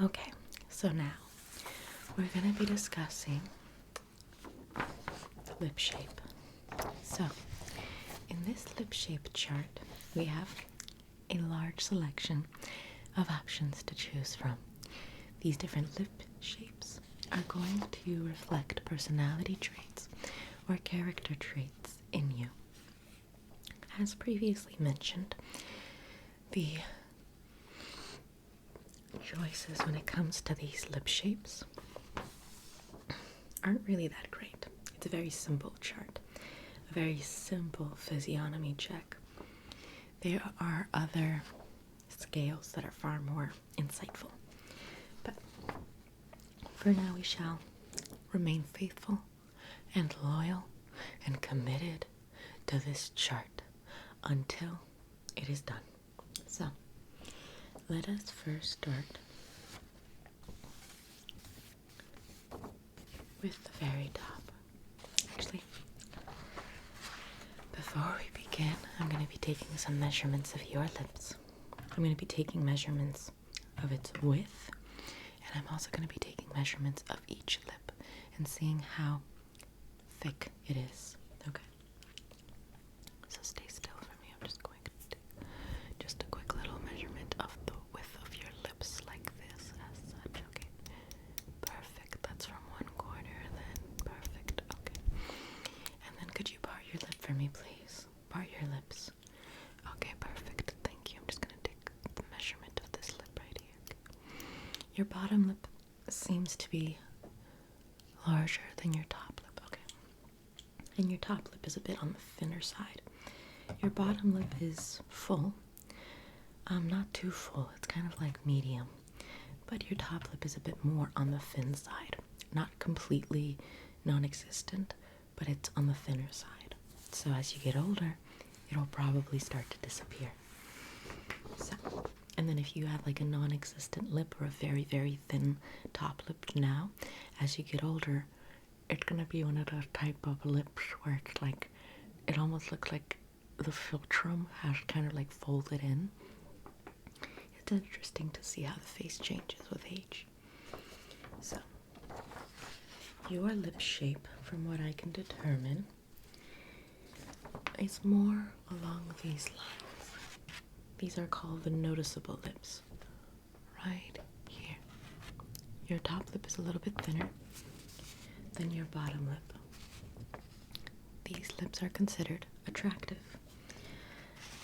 Okay, so now we're going to be discussing lip shape. So, in this lip shape chart, we have a large selection of options to choose from. These different lip shapes are going to reflect personality traits or character traits in you. As previously mentioned, the choices when it comes to these lip shapes aren't really that great. It's a very simple chart, a very simple physiognomy check. There are other scales that are far more insightful. But for now, we shall remain faithful and loyal and committed to this chart until it is done. So, let us first start with the very top. Actually, before we begin, I'm going to be taking some measurements of your lips. I'm going to be taking measurements of its width, and I'm also going to be taking measurements of each lip and seeing how thick it is. Okay? So stay still for me. I'm just going to take just a quick little measurement of the width of your lips like this, as such. Okay? Perfect. That's from one corner, then perfect. Okay. And then could you part your lip for me, please? Part your lips. Okay, perfect. Thank you. I'm just going to take the measurement of this lip right here. Okay. Your bottom lip seems to be larger than your top lip. Okay. And your top lip is a bit on the thinner side. Your bottom lip is full. Not too full. It's kind of like medium. But your top lip is a bit more on the thin side. Not completely non-existent, but it's on the thinner side. So as you get older, it'll probably start to disappear. So, and then if you have like a non-existent lip or a very, very thin top lip now, as you get older, it's gonna be one of those type of lips where it's like, it almost looks like the philtrum has kind of like folded in. It's interesting to see how the face changes with age. So, your lip shape, from what I can determine, is more along these lines. These are called the noticeable lips. Right here. Your top lip is a little bit thinner than your bottom lip. These lips are considered attractive.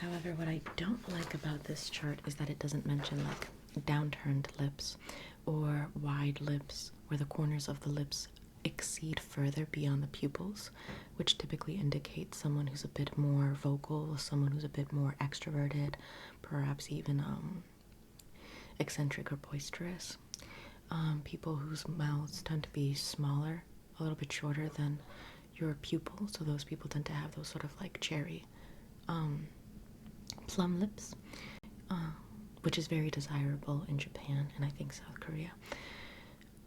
However, what I don't like about this chart is that it doesn't mention like downturned lips or wide lips where the corners of the lips exceed further beyond the pupils, which typically indicates someone who's a bit more vocal, someone who's a bit more extroverted, perhaps even eccentric or boisterous. People whose mouths tend to be smaller, a little bit shorter than your pupil, so those people tend to have those sort of like cherry plum lips, which is very desirable in Japan and I think South Korea.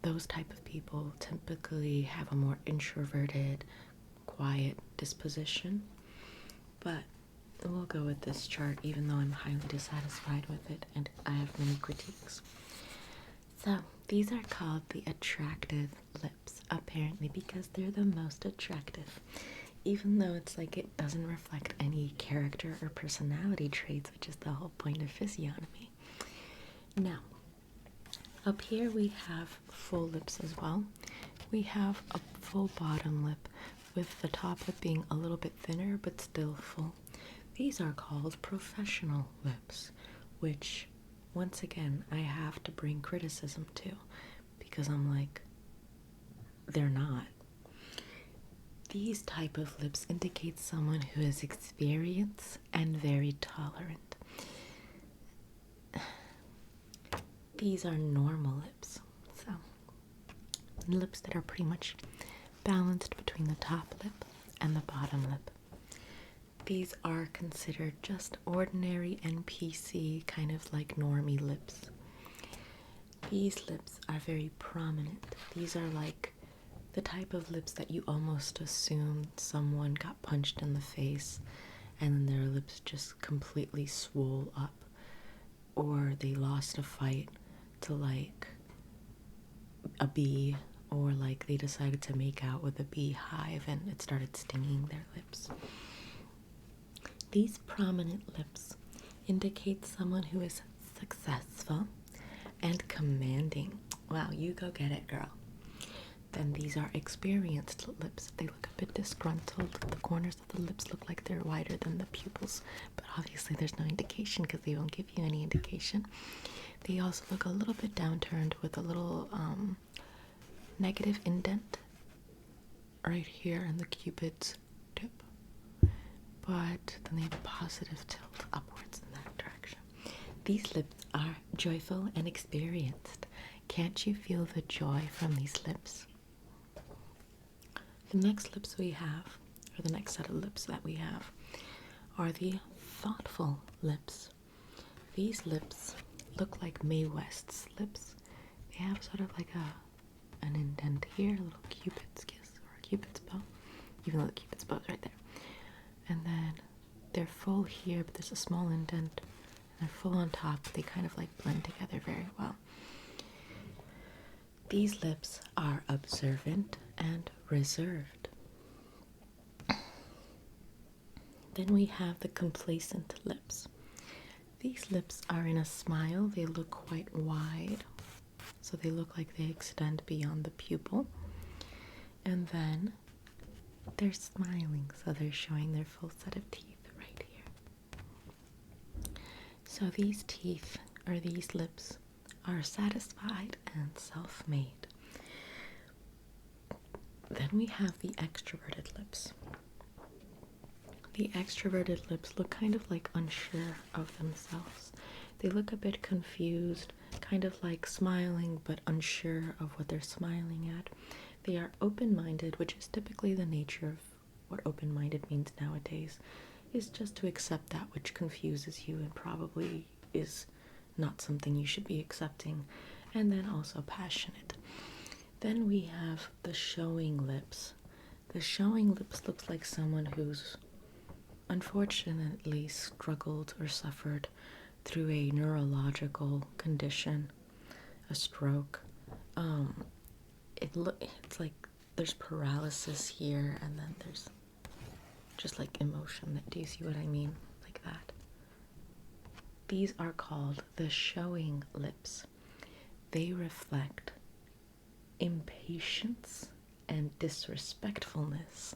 Those type of people typically have a more introverted, quiet disposition, but we'll go with this chart even though I'm highly dissatisfied with it and I have many critiques. So, these are called the attractive lips, apparently because they're the most attractive, even though it's like it doesn't reflect any character or personality traits, which is the whole point of physiognomy. Now, up here we have full lips as well. We have a full bottom lip with the top lip being a little bit thinner but still full. These are called professional lips, which once again I have to bring criticism to because I'm like, they're not. These type of lips indicate someone who is experienced and very tolerant. These are normal lips, so lips that are pretty much balanced between the top lip and the bottom lip. These are considered just ordinary NPC, kind of like normie lips. These lips are very prominent. These are like the type of lips that you almost assume someone got punched in the face and then their lips just completely swole up, or they lost a fight to like a bee, or like they decided to make out with a beehive and it started stinging their lips. These prominent lips indicate someone who is successful and commanding. Wow, you go get it, girl. Then these are experienced lips. They look a bit disgruntled. The corners of the lips look like they're wider than the pupils, but obviously there's no indication because they won't give you any indication. They also look a little bit downturned with a little negative indent right here in the cupid's tip, but then they have a positive tilt upwards in that direction. These lips are joyful and experienced. Can't you feel the joy from these lips? The next lips we have, or the next set of lips that we have, are the thoughtful lips. These lips look like Mae West's lips. They have sort of like an indent here, a little cupid's kiss or a cupid's bow, even though the cupid's bow is right there. And then they're full here, but there's a small indent, and they're full on top. They kind of like blend together very well. These lips are observant and reserved. Then we have the complacent lips. These lips are in a smile. They look quite wide, so they look like they extend beyond the pupil. And then they're smiling, so they're showing their full set of teeth right here. So these teeth, or these lips, are satisfied and self-made. Then we have the extroverted lips. The extroverted lips look kind of like unsure of themselves. They look a bit confused, kind of like smiling but unsure of what they're smiling at. They are open-minded, which is typically the nature of what open-minded means nowadays, is just to accept that which confuses you and probably is not something you should be accepting. And then also passionate. Then we have the showing lips. The showing lips looks like someone who's unfortunately struggled or suffered through a neurological condition, a stroke. It's like there's paralysis here, and then there's just like emotion. Do you see what I mean? Like that. These are called the showing lips. They reflect impatience and disrespectfulness.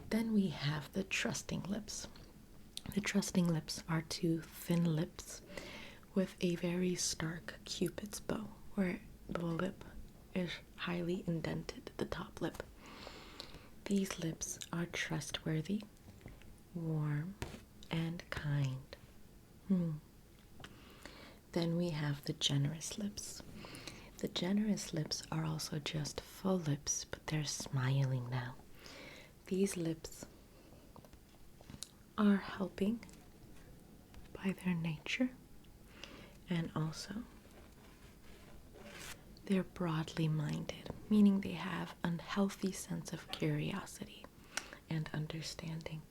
Then we have the trusting lips. The trusting lips are two thin lips with a very stark cupid's bow, where the lip is highly indented, the top lip. These lips are trustworthy, warm, and kind. Then we have the generous lips. The generous lips are also just full lips, but they're smiling now. These lips are helping by their nature, and also they're broadly minded, meaning they have a healthy sense of curiosity and understanding.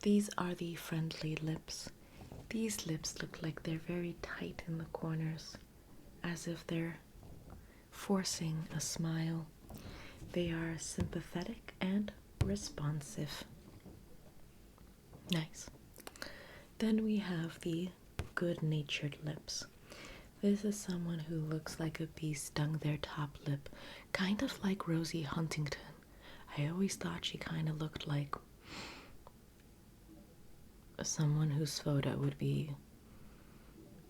These are the friendly lips. These lips look like they're very tight in the corners, as if they're forcing a smile. They are sympathetic and responsive. Nice. Then we have the good-natured lips. This is someone who looks like a bee stung their top lip, kind of like Rosie Huntington. I always thought she kind of looked like someone whose photo would be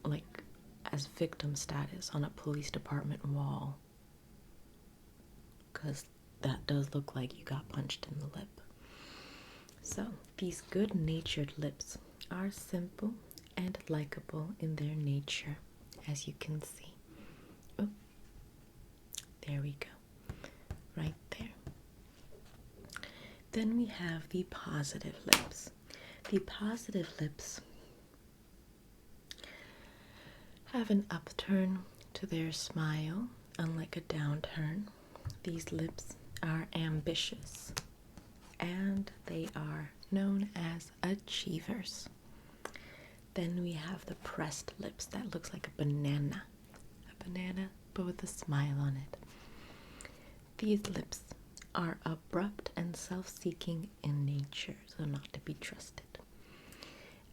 like as victim status on a police department wall, because that does look like you got punched in the lip. So these good-natured lips are simple and likable in their nature, as you can see. Oh, there we go, right there. Then we have the positive lips. The positive lips have an upturn to their smile, unlike a downturn. These lips are ambitious, and they are known as achievers. Then we have the pressed lips that looks like a banana. A banana, but with a smile on it. These lips are abrupt and self-seeking in nature, so not to be trusted.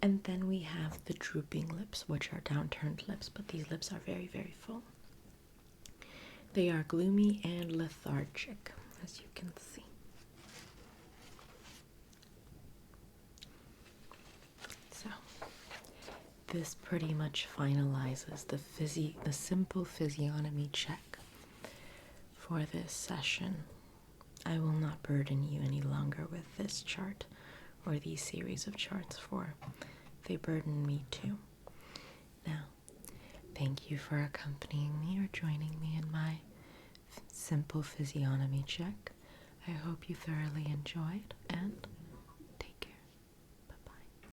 And then we have the drooping lips, which are downturned lips, but these lips are very, very full. They are gloomy and lethargic, as you can see. So, this pretty much finalizes the simple physiognomy check for this session. I will not burden you any longer with this chart or these series of charts, for they burden me too. Now, thank you for accompanying me or joining me in my simple physiognomy check. I hope you thoroughly enjoyed, and